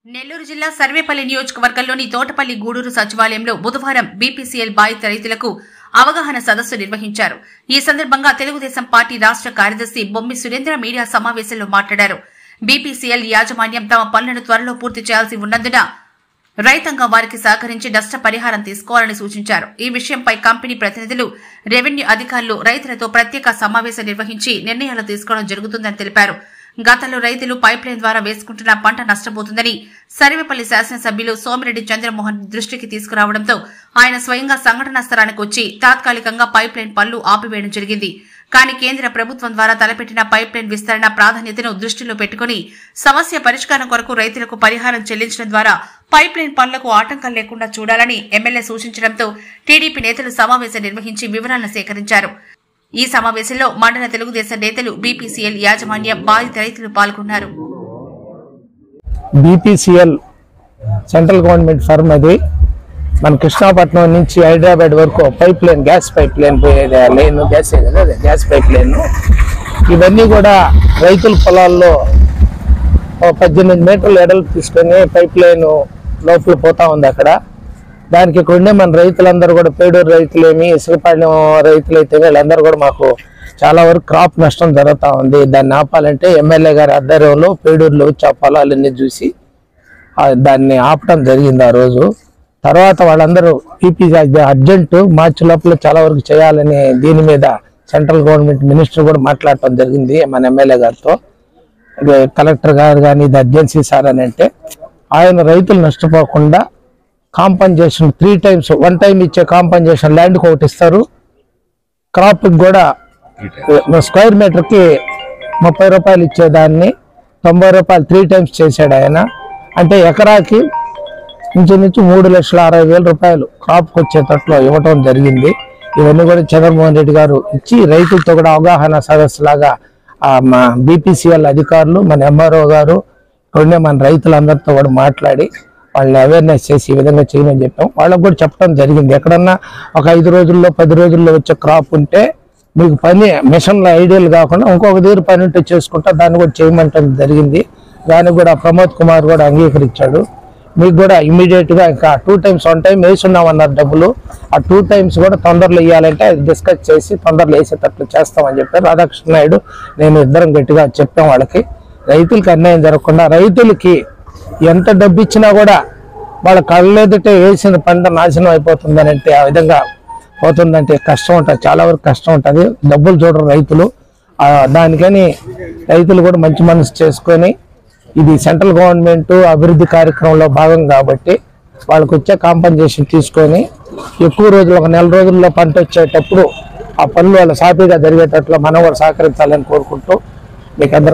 నెల్లూరు జిల్లా సర్వేపల్లి నియోజకవర్గంలోని తోటపల్లి గూడూరు సచివాలయంలో బుధవారం బీపీసీఎల్ బాధిత రైతులకు అవగాహన సదస్సు నిర్వహించారు. ఈ సందర్భంగా తెలుగుదేశం పార్టీ రాష్ట్ర కార్యదర్శి బొమ్మి సురేంద్ర మీడియా సమావేశంలో మాట్లాడారు. బీపీసీఎల్ యాజమాన్యం తమ పనులను త్వరలో పూర్తి చేయాల్సి ఉన్నందున రైతాంగం వారికి సహకరించి నష్టపరిహారం తీసుకోవాలని సూచించారు. ఈ విషయంపై కంపెనీ ప్రతినిధులు, రెవెన్యూ అధికారులు రైతులతో ప్రత్యేక సమావేశం నిర్వహించి నిర్ణయాలు తీసుకోవడం జరుగుతుందని తెలిపారు. గతంలో రైతులు పైప్లైన్ ద్వారా వేసుకుంటున్న పంట నష్టపోతుందని సర్వేపల్లి శాసనసభ్యులు సోమిరెడ్డి చంద్రమోహన్ దృష్టికి తీసుకురావడంతో ఆయన స్వయంగా సంఘటనా స్థలానికి వచ్చి తాత్కాలికంగా పైప్లైన్ పనులు ఆపివేయడం జరిగింది. కానీ కేంద్ర ప్రభుత్వం ద్వారా తలపెట్టిన పైప్లైన్ విస్తరణ ప్రాధాన్యతను దృష్టిలో పెట్టుకుని సమస్య పరిష్కారం కొరకు రైతులకు పరిహారం చెల్లించడం ద్వారా పైప్లైన్ పనులకు ఆటంకం లేకుండా చూడాలని ఎమ్మెల్యే సూచించడంతో టీడీపీ నేతలు సమావేశం నిర్వహించి వివరాలను సేకరించారు. ఈ సమావేశంలో మండల తెలుగుదేశం నేతలు, బీపీసీఎల్ యాజమాన్యం, బాధిత రైతులు పాల్గొన్నారు. బీపీసీఎల్ సెంట్రల్ గవర్నమెంట్ ఫర్మ్ అది మన కృష్ణాపట్నం నుంచి హైదరాబాద్ వరకు pipe line, gas pipe line పోయేది లైన్, గ్యాస్ పైప్ లైన్. ఇవన్నీ కూడా రైతుల పొలాల్లో 18 మీటర్లు ఎడలు తీసుకొని పైప్ లైన్ లోపల పోతా ఉంది. అక్కడ దానికి ఇక్కడ ఉండే మన రైతులందరూ కూడా, పేడూరు రైతులేమి, ఇసుకపాలెం రైతులైతే వీళ్ళందరూ కూడా మాకు చాలా వరకు క్రాప్ నష్టం జరుగుతూ ఉంది. దాన్ని ఆపాలంటే ఎమ్మెల్యే గారి ఆధ్వర్యంలో పేడూరులో వచ్చి ఆ పొలాలన్నీ చూసి దాన్ని ఆపడం జరిగింది ఆ రోజు. తర్వాత వాళ్ళందరూ పీపీ అర్జెంటు మార్చి లోపల చాలా వరకు చేయాలని దీని మీద సెంట్రల్ గవర్నమెంట్ మినిస్టర్ కూడా మాట్లాడటం జరిగింది మన ఎమ్మెల్యే గారితో. కలెక్టర్ గారు కానీ ఇది అర్జెన్సీ సార్ అని అంటే ఆయన రైతులు నష్టపోకుండా కాంపన్సేషన్ 3 times, 1 time ఇచ్చే కాంపన్సేషన్ ల్యాండ్కి ఒకటి ఇస్తారు, క్రాప్కి కూడా స్క్వేర్ మీటర్కి 30 రూపాయలు ఇచ్చేదాన్ని 90 రూపాయలు 3 times చేశాడు ఆయన. అంటే ఎకరాకి ఇంచుమించు 3,60,000 రూపాయలు క్రాప్కి వచ్చేటట్లు ఇవ్వటం జరిగింది. ఇవన్నీ కూడా చంద్రమోహన్ రెడ్డి గారు ఇచ్చి రైతులతో కూడా అవగాహన సదస్సు లాగా మా బీపీసీఎల్ అధికారులు, మన ఎంఆర్ఓ గారు, ఇక్కడుండే మన రైతులందరితో కూడా మాట్లాడి వాళ్ళని అవేర్నెస్ చేసి ఈ విధంగా చేయమని చెప్పాం. వాళ్ళకు కూడా చెప్పడం జరిగింది. ఎక్కడన్నా ఒక 5 రోజుల్లో 10 రోజుల్లో వచ్చే క్రాప్ ఉంటే మీకు పని మిషన్లో ఐడియల్ కాకుండా ఇంకొక దగ్గర పని ఉంటే చేసుకుంటా దాన్ని కూడా చేయమంటం జరిగింది. దానికి కూడా ప్రమోద్ కుమార్ కూడా అంగీకరించాడు. మీకు కూడా ఇమీడియట్గా ఇంకా 2 times, 1 time వేసున్నామన్నారు డబ్బులు. ఆ 2 times కూడా తొందరలో ఇవ్వాలంటే అది డిస్కస్ చేసి తొందరలో వేసేటట్లు చేస్తామని చెప్పారు. రాధాకృష్ణ నాయుడు, నేను ఇద్దరం గట్టిగా చెప్పాం వాళ్ళకి. రైతులకి అన్యాయం జరగకుండా, రైతులకి ఎంత డబ్బు ఇచ్చినా కూడా వాళ్ళ కళ్ళెదుటే వేసిన పంట నాశనం అయిపోతుందని అంటే ఆ విధంగా పోతుందంటే కష్టం ఉంటుంది, చాలా వరకు కష్టం ఉంటుంది. డబ్బులు చూడరు రైతులు. దానికని రైతులు కూడా మంచి మనసు చేసుకొని ఇది సెంట్రల్ గవర్నమెంట్ అభివృద్ధి కార్యక్రమంలో భాగం కాబట్టి వాళ్ళకి వచ్చే కాంపన్సేషన్ తీసుకొని ఎక్కువ రోజులు, ఒక నెల రోజుల్లో పంట వచ్చేటప్పుడు ఆ పనులు వాళ్ళ సాఫీగా జరిగేటట్లు మనం కూడా సహకరించాలని కోరుకుంటూ మీకు అందరూ